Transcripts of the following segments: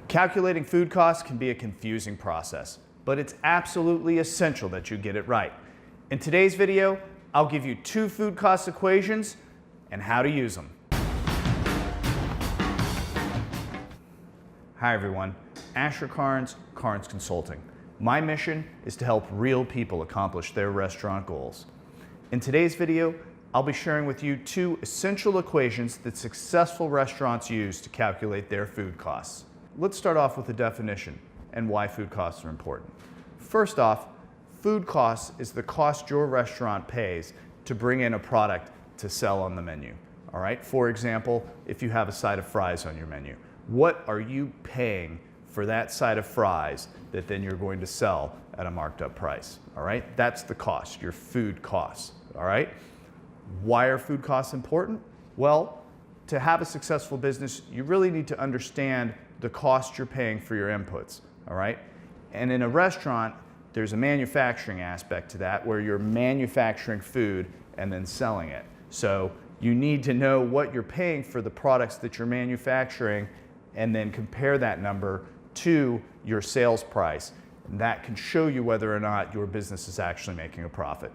Calculating food costs can be a confusing process, but it's absolutely essential that you get it right. In today's video, I'll give you 2 food cost equations and how to use them. Hi everyone, Carnes Consulting. My mission is to help real people accomplish their restaurant goals. In today's video, I'll be sharing with you 2 essential equations that successful restaurants use to calculate their food costs. Let's start off with the definition and why food costs are important. First off, food costs is the cost your restaurant pays to bring in a product to sell on the menu. All right? For example, if you have a side of fries on your menu, what are you paying for that side of fries that then you're going to sell at a marked up price? All right? That's the cost, your food costs. All right? Why are food costs important? Well, to have a successful business, you really need to understand the cost you're paying for your inputs. All right? And in a restaurant, there's a manufacturing aspect to that where you're manufacturing food and then selling it. So you need to know what you're paying for the products that you're manufacturing and then compare that number to your sales price. And that can show you whether or not your business is actually making a profit.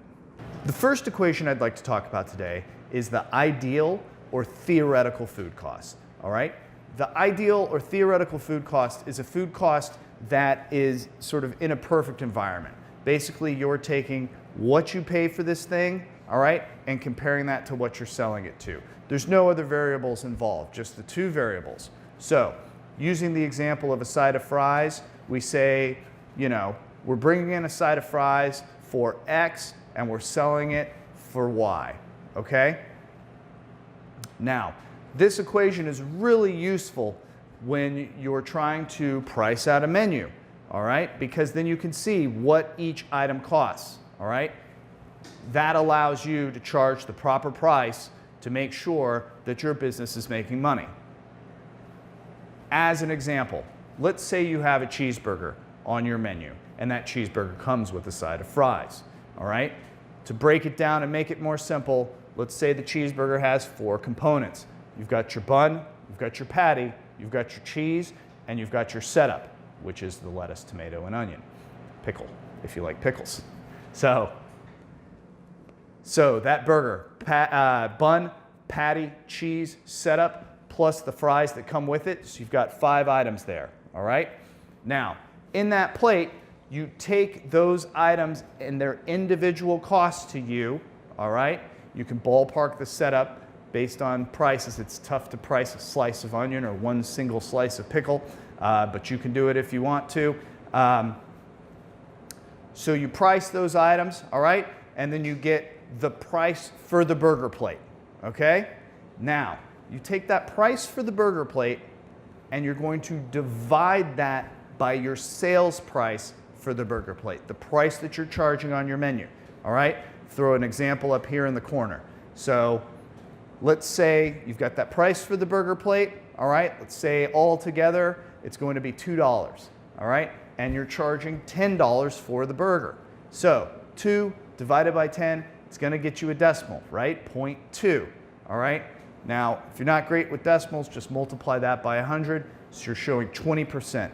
The first equation I'd like to talk about today is the ideal or theoretical food cost. All right? The ideal or theoretical food cost is a food cost that is sort of in a perfect environment. Basically, you're taking what you pay for this thing, all right, and comparing that to what you're selling it to. There's no other variables involved, just the 2 variables. So, using the example of a side of fries, we say, you know, we're bringing in a side of fries for X and we're selling it for Y, okay? Now, this equation is really useful when you're trying to price out a menu, all right? Because then you can see what each item costs, all right? That allows you to charge the proper price to make sure that your business is making money. As an example, let's say you have a cheeseburger on your menu, and that cheeseburger comes with a side of fries, all right? To break it down and make it more simple, let's say the cheeseburger has 4 components. You've got your bun, you've got your patty, you've got your cheese, and you've got your setup, which is the lettuce, tomato, and onion. Pickle, if you like pickles. So that burger, bun, patty, cheese, setup, plus the fries that come with it. So you've got 5 items there, all right? Now, in that plate, you take those items and their individual costs to you, all right? You can ballpark the setup based on prices. It's tough to price a slice of onion or 1 single slice of pickle, but you can do it if you want to. So you price those items, all right? And then you get the price for the burger plate, okay? Now, you take that price for the burger plate and you're going to divide that by your sales price for the burger plate, the price that you're charging on your menu, all right? Throw an example up here in the corner. So let's say you've got that price for the burger plate, all right? Let's say all together it's going to be $2, all right? And you're charging $10 for the burger. So 2 divided by 10, it's going to get you a decimal, right? 0.2, all right? Now, if you're not great with decimals, just multiply that by 100, so you're showing 20%.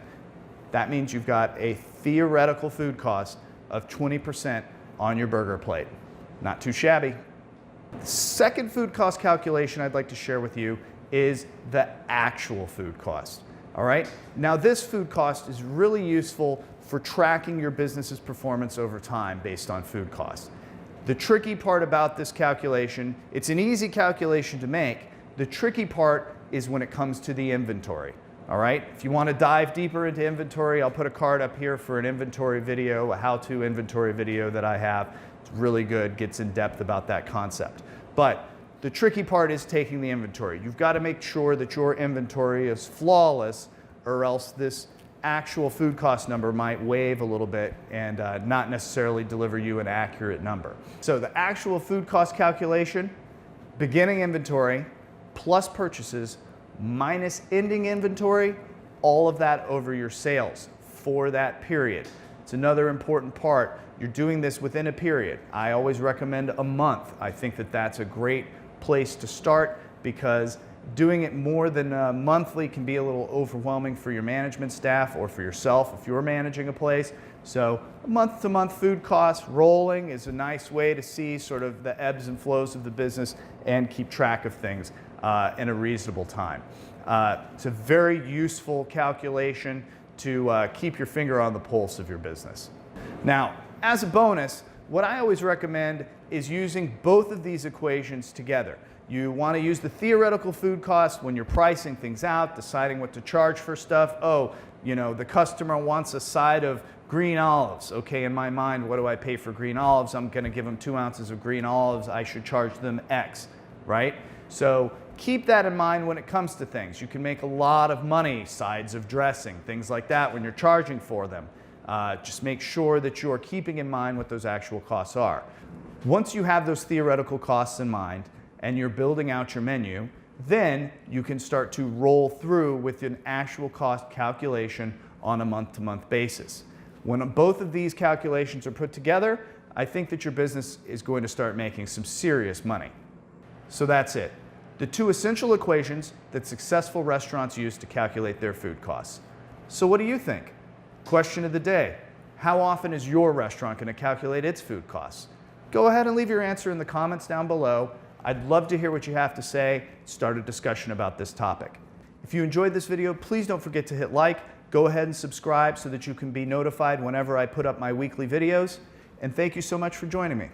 That means you've got a theoretical food cost of 20% on your burger plate. Not too shabby. The second food cost calculation I'd like to share with you is the actual food cost. All right? Now, this food cost is really useful for tracking your business's performance over time based on food costs. The tricky part about this calculation, it's an easy calculation to make. The tricky part is when it comes to the inventory. All right? If you want to dive deeper into inventory, I'll put a card up here for an inventory video, a how-to inventory video that I have. It's really good, gets in depth about that concept. But the tricky part is taking the inventory. You've got to make sure that your inventory is flawless, or else this actual food cost number might wave a little bit and not necessarily deliver you an accurate number. So the actual food cost calculation, beginning inventory plus purchases minus ending inventory, all of that over your sales for that period. It's another important part. You're doing this within a period. I always recommend a month. I think that that's a great place to start because doing it more than monthly can be a little overwhelming for your management staff or for yourself if you're managing a place. So month-to-month food costs rolling is a nice way to see sort of the ebbs and flows of the business and keep track of things in a reasonable time. It's a very useful calculation to keep your finger on the pulse of your business. Now, as a bonus, what I always recommend is using both of these equations together. You want to use the theoretical food cost when you're pricing things out, deciding what to charge for stuff. Oh, you know, the customer wants a side of green olives. Okay, in my mind, what do I pay for green olives? I'm going to give them 2 ounces of green olives. I should charge them X, right? So keep that in mind when it comes to things. You can make a lot of money, sides of dressing, things like that when you're charging for them. Just make sure that you're keeping in mind what those actual costs are. Once you have those theoretical costs in mind and you're building out your menu, then you can start to roll through with an actual cost calculation on a month-to-month basis. When both of these calculations are put together, I think that your business is going to start making some serious money. So that's it. The two essential equations that successful restaurants use to calculate their food costs. So what do you think? Question of the day: how often is your restaurant going to calculate its food costs? Go ahead and leave your answer in the comments down below. I'd love to hear what you have to say, start a discussion about this topic. If you enjoyed this video, please don't forget to hit like, go ahead and subscribe so that you can be notified whenever I put up my weekly videos, and thank you so much for joining me.